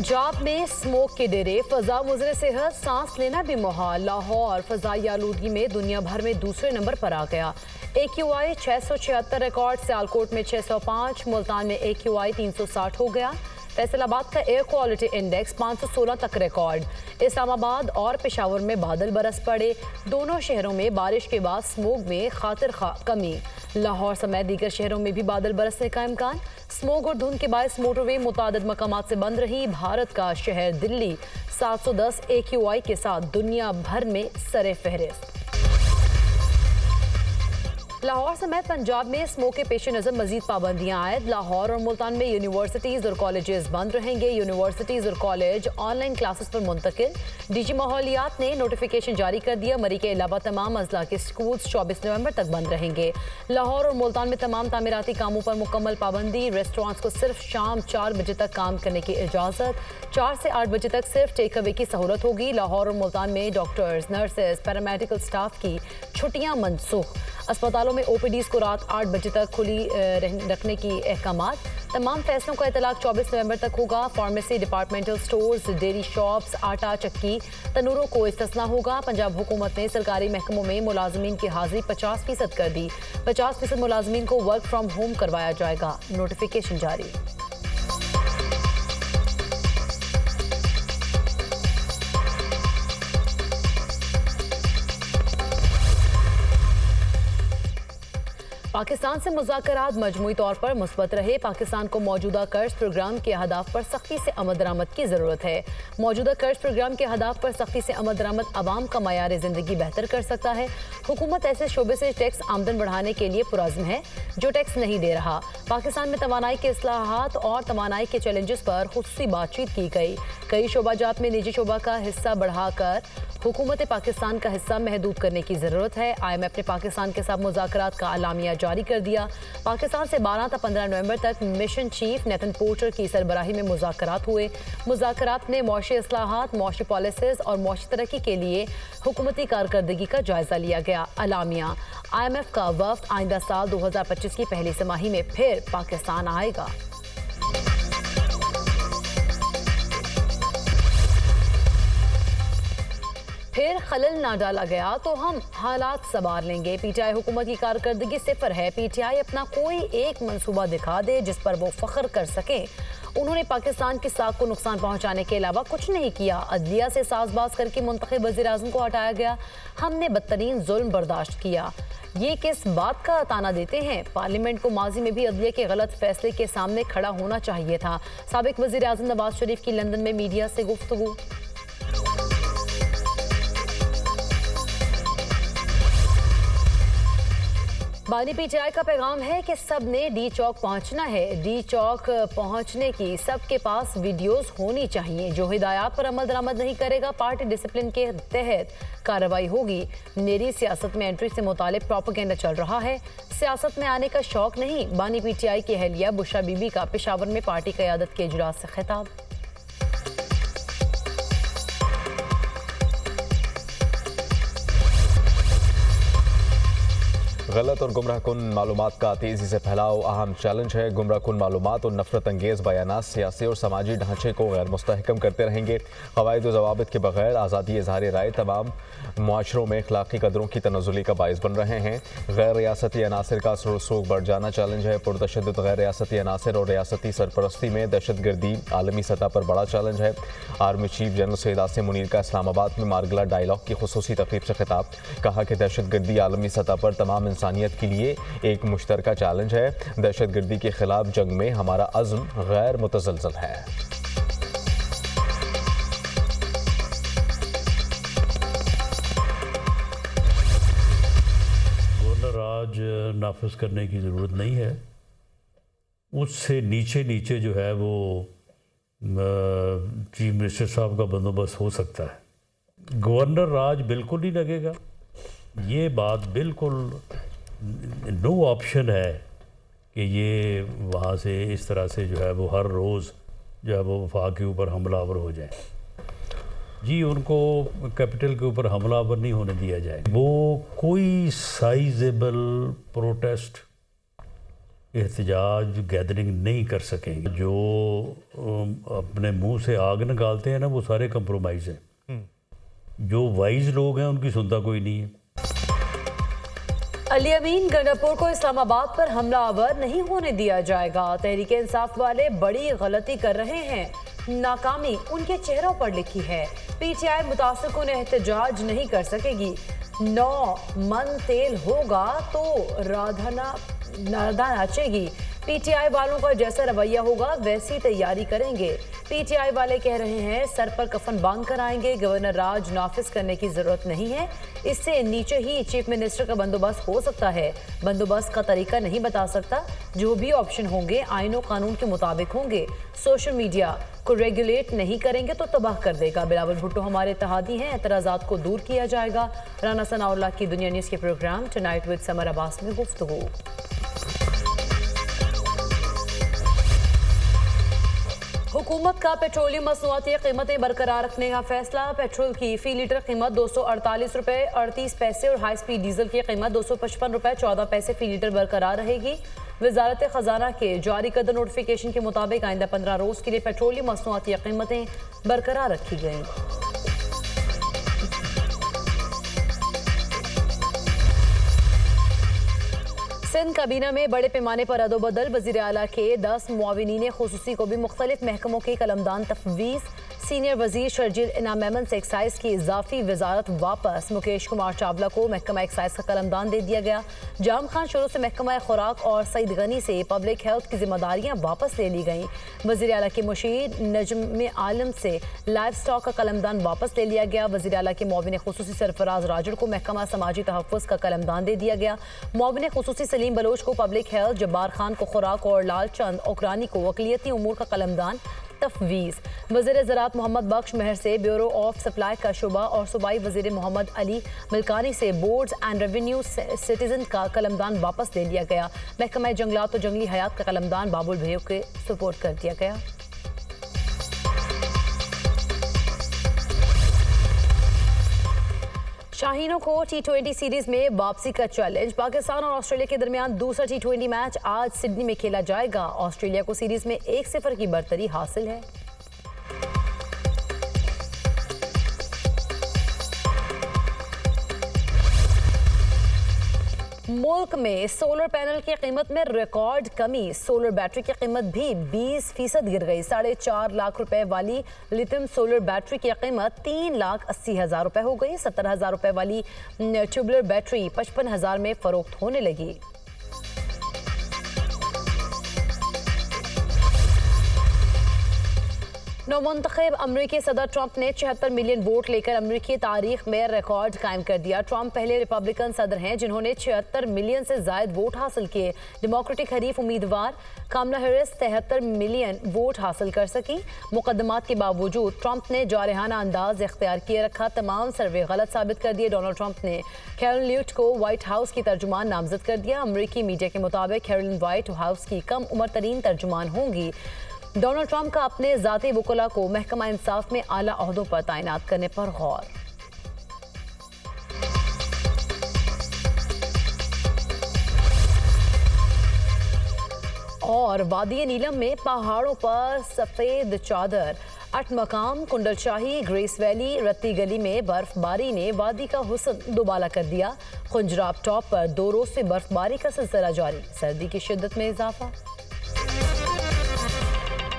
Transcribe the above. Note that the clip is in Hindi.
पंजाब में स्मोक के डेरे, फजा मुजरे सेहत, सांस लेना भी मुहाल। लाहौर फजाई आलूदगी में दुनिया भर में दूसरे नंबर पर आ गया। AQI 676 रिकॉर्ड, सियालकोट में 605, मुल्तान में AQI 360 हो गया। फैसलाबाद का एयर क्वालिटी इंडेक्स 516 तक रिकॉर्ड। इस्लामाबाद और पेशावर में बादल बरस पड़े। दोनों शहरों में बारिश के बाद स्मोक में खातिर कमी। लाहौर समेत दीगर शहरों में भी बादल बरसने का इम्कान। स्मोक और धुंध के बायस मोटरवे मुतादिद मकामात से बंद रही। भारत का शहर दिल्ली 710 AQI के साथ दुनिया भर में सरे फहरिस्त। लाहौर समेत पंजाब में स्मोक के पेश नज़र मजीद पाबंदियां आयद। लाहौर और मुल्तान में यूनिवर्सिटीज़ और कॉलेजेस बंद रहेंगे। यूनिवर्सिटीज़ और कॉलेज ऑनलाइन क्लासेस पर मुंतकिल। DG माहौलियात ने नोटिफिकेशन जारी कर दिया। मरी के अलावा तमाम अजला के स्कूल्स 24 नवंबर तक बंद रहेंगे। लाहौर और मुल्तान में तमाम तामीराती कामों पर मुकम्मल पाबंदी। रेस्टोरेंट्स को सिर्फ शाम 4 बजे तक काम करने की इजाज़त। 4 से 8 बजे तक सिर्फ टेक अवे की सहूलत होगी। लाहौर और मुल्तान में डॉक्टर्स, नर्सेज, पैरामेडिकल स्टाफ की छुट्टियां मनसूख। अस्पतालों में OPDs को रात 8 बजे तक खुली रखने की अहकामात। तमाम फैसलों का इतलाक 24 नवंबर तक होगा। Pharmacy, departmental stores, dairy shops, आटा चक्की, तनूरों को इस्तिस्ना होगा। पंजाब हुकूमत ने सरकारी महकमों में मुलाजमीन की हाजिरी 50% कर दी। 50% मुलाजमीन को वर्क फ्रॉम होम करवाया जाएगा। नोटिफिकेशन जारी। पाकिस्तान से मुज़ाकरात मजमूई तौर पर मुस्बत रहे। पाकिस्तान को मौजूदा कर्ज प्रोग्राम के अहदाफ पर सख्ती से अमल दरामद की ज़रूरत है। मौजूदा कर्ज प्रोग्राम के अहदाफ पर सख्ती से अमल दरामद आवाम का मयार ज़िंदगी बेहतर कर सकता है। हुकूमत ऐसे शोबे से टैक्स आमदन बढ़ाने के लिए पुरज़्म है जो टैक्स नहीं दे रहा। पाकिस्तान में तवानाई के इस्लाहात और तवानाई के चैलेंजेस पर खुसूसी बातचीत की गई। कई शोबाजात में निजी शोबा का हिस्सा बढ़ाकर हुकूमत पाकिस्तान का हिस्सा महदूद करने की ज़रूरत है। IMF ने पाकिस्तान के साथ मुज़ाकरात का अलामिया जारी कर दिया। पाकिस्तान से 12 से 15 नवंबर तक मिशन चीफ नेथन पोर्टर की सरबराही में मुज़ाकरात हुए। मुज़ाकरात में मौशी इस्लाहात, मौशी पॉलिसीज़ और मौशी तरक्की के लिए हुकूमती कारकर्दगी का जायज़ा लिया गया। अलामिया, IMF का वफ़द आइंदा साल 2025 की पहली तिमाही में फिर पाकिस्तान आएगा। फिर खलल ना डाला गया तो हम हालात संभाल लेंगे। PTI हुकूमत की कारकर्दगी सिफर है। PTI अपना कोई एक मंसूबा दिखा दे जिस पर वो फख्र कर सके। उन्होंने पाकिस्तान की साख को नुकसान पहुंचाने के अलावा कुछ नहीं किया। अदलिया से साजबाज करके मुंतखब वज़ीर-ए-आज़म को हटाया गया। हमने बदतरीन जुल्म बर्दाश्त किया। ये किस बात का ताना देते हैं? पार्लियामेंट को माजी में भी अदलिया के गलत फैसले के सामने खड़ा होना चाहिए था। साबिक वज़ीर-ए-आज़म नवाज शरीफ की लंदन में मीडिया से गुफ्तगू। बानी PTI का पैगाम है कि सब ने D चौक पहुंचना है। D चौक पहुंचने की सबके पास वीडियोस होनी चाहिए। जो हिदायत पर अमल दरामद नहीं करेगा, पार्टी डिसिप्लिन के तहत कार्रवाई होगी। मेरी सियासत में एंट्री से मुतालिक प्रोपेगेंडा चल रहा है। सियासत में आने का शौक नहीं। बानी PTI की अहलिया बुशरा बीबी का पेशावर में पार्टी क़यादत के इजलास से खिताब। गलत और गुमराहकुन मालूमात का तेज़ी से फैलाव अहम चैलेंज है। गुमराहकुन मालूमात और नफरत अंगेज़ बयानात सियासी और समाजी ढांचे को गैर मुस्तहकम करते रहेंगे। क़वाइद और ज़वाबित के बगैर आज़ादी इज़हार राय तमाम मुआशरों में अखलाक़ी कदरों की तनज़ुली का बाइस बन रहे हैं। गैर रियासती अनासर का रसूख बढ़ जाना चैलेंज है। पुरतशद्दुद गैर रियासती अनासर और रियासती सरपरस्ती में दहशतगर्दी आलमी सतह पर बड़ा चैलेंज है। Army chief general Syed Asim Munir का इस्लामाबाद में मारगला डायलॉग की खुसूसी तकरीब से खिताब। कहा कि दहशतगर्दी आलमी सतह पर तमाम इंसानियत के लिए एक मुश्तरका चैलेंज है। दहशतगर्दी के खिलाफ जंग में हमारा अज़्म गैर मुतज़लज़ल है। गवर्नर राज नाफिज करने की ज़रूरत नहीं है। उससे नीचे नीचे जो है वो चीफ मिनिस्टर साहब का बंदोबस्त हो सकता है। गवर्नर राज बिल्कुल नहीं लगेगा। ये बात बिल्कुल नो ऑप्शन है कि ये वहाँ से इस तरह से जो है वो हर रोज़ जो है वो वफाक के ऊपर हमलावर हो जाए। जी, उनको कैपिटल के ऊपर हमलावर नहीं होने दिया जाए। वो कोई साइजेबल प्रोटेस्ट एहतजाज गैदरिंग नहीं कर सकेंगे। जो अपने मुंह से आग निकालते हैं ना, वो सारे कंप्रोमाइज़ हैं। जो वाइज लोग हैं उनकी सुनता कोई नहीं है। अली अमीन, गंडापुर को इस्लामाबाद पर हमला आवर नहीं होने दिया जाएगा। तहरीक इंसाफ वाले बड़ी गलती कर रहे हैं, नाकामी उनके चेहरों पर लिखी है। पीटीआई मुतासिर ने एहतजाज नहीं कर सकेगी। 9 मन तेल होगा तो राधा नाचेगी। पीटीआई वालों का जैसा रवैया होगा वैसी तैयारी करेंगे। पीटीआई वाले कह रहे हैं सर पर कफन बांध कर आएंगे। गवर्नर राज नाफिज करने की जरूरत नहीं है, इससे नीचे ही चीफ मिनिस्टर का बंदोबस्त हो सकता है। बंदोबस्त का तरीका नहीं बता सकता। जो भी ऑप्शन होंगे आईन और कानून के मुताबिक होंगे। सोशल मीडिया को रेगुलेट नहीं करेंगे तो तबाह कर देगा। बिलावल भुट्टो हमारे इत्तेहादी हैं, एतराज़ात को दूर किया जाएगा। राना सनाउल्लाह की दुनिया न्यूज़ के program tonight with Samar Abbas में गुफ्तगू। हुकूमत का पेट्रोलियम मसनूआती कीमतें बरकरार रखने का फैसला। पेट्रोल की फी लीटर कीमत 248 रुपये 38 पैसे और हाई स्पीड डीजल की कीमत 255 रुपये 14 पैसे फी लीटर बरकरार रहेगी। वजारत खजाना के जारी करदा नोटिफिकेशन के मुताबिक आइंदा 15 रोज के लिए पेट्रोलियम मसनूआती कीमतें बरकरार रखी गई। सिंध काबीना में बड़े पैमाने पर अदोबदल। वज़ीर आला के 10 मुआविनीन खुसूसी को भी मुख्तलिफ महकमों की कलमदान तफवीज़। सीनियर वजीर शर्जील इनाम मेमन से एक्साइज की इजाफी वजारत वापस। मुकेश कुमार चावला को महकमा एक्साइज का कलमदान दे दिया गया। जाम खान शुरू से महकमा खुराक और सईद गनी से पब्लिक हेल्थ की जिम्मेदारियां वापस ले ली गईं। वज़ीर आला के मुशीर नजम आलम से लाइव स्टॉक का कलमदान वापस ले लिया गया। वज़ीर आला के मुआविन खुसूसी सरफराज राजड़ को महकमा समाजी तहफ़्फ़ुज़ का कलमदान दे दिया गया। मुआविन खुसूसी सलीम बलोच को पब्लिक हेल्थ, जब्बार खान को खुराक और लाल चंद ओकरानी को अक़लियती उमूर का कलमदान तफवीज़। वज़ीर ज़राअत मोहम्मद बख्श महर से ब्यूरो ऑफ सप्लाई का शुबा और सूबाई वज़ीर मोहम्मद अली मिल्कानी से बोर्ड्स एंड रेवेन्यू सिटीजन का कलमदान वापस ले लिया गया। महकमा जंगलात और जंगली हयात का कलमदान बाबुल भैया के सुपुर्द कर दिया गया। शाहीनों को T20 सीरीज में वापसी का चैलेंज। पाकिस्तान और ऑस्ट्रेलिया के दरमियान दूसरा T20 मैच आज सिडनी में खेला जाएगा। ऑस्ट्रेलिया को सीरीज में 1-0 की बरतरी हासिल है। मुल्क में सोलर पैनल की कीमत में रिकॉर्ड कमी। सोलर बैटरी की कीमत भी 20% गिर गई। 4.5 लाख रुपए वाली लिथियम सोलर बैटरी की कीमत 3,80,000 रुपए हो गई। 70,000 रुपए वाली ट्यूबुलर बैटरी 55,000 में फरोख्त होने लगी। नौमुंतखब अमरीकी सदर ट्रंप ने 76 मिलियन वोट लेकर अमरीकी तारीख में रिकॉर्ड कायम कर दिया। ट्रंप पहले रिपब्लिकन सदर हैं जिन्होंने 76 मिलियन से जायद वोट हासिल किए। डेमोक्रेटिक हरीफ उम्मीदवार कमला हैरिस 73 मिलियन वोट हासिल कर सकी। मुकदमात के बावजूद ट्रंप ने जारहाना अंदाज इख्तियार किए रखा। तमाम सर्वे गलत साबित कर दिए। डोनाल्ड ट्रंप ने कैरोलिन ल्यूट को व्हाइट हाउस की तर्जुमान नामजद कर दिया। अमरीकी मीडिया के मुताबिक कैरोलिन व्हाइट हाउस की कम उम्र तरीन तर्जुमान होंगी। डोनाल्ड ट्रंप का अपने ज़ाती वकुला को महकमा इंसाफ में आला ओहदों पर तैनात करने पर गौर। और वादी नीलम में पहाड़ों पर सफेद चादर। 8 मकाम कुंडलशाही, ग्रेस वैली, रत्ती गली में बर्फबारी ने वादी का हुस्न दुबाला कर दिया। खुंजराब टॉप पर 2 रोज से बर्फबारी का सिलसिला जारी। सर्दी की शिद्दत में इजाफा।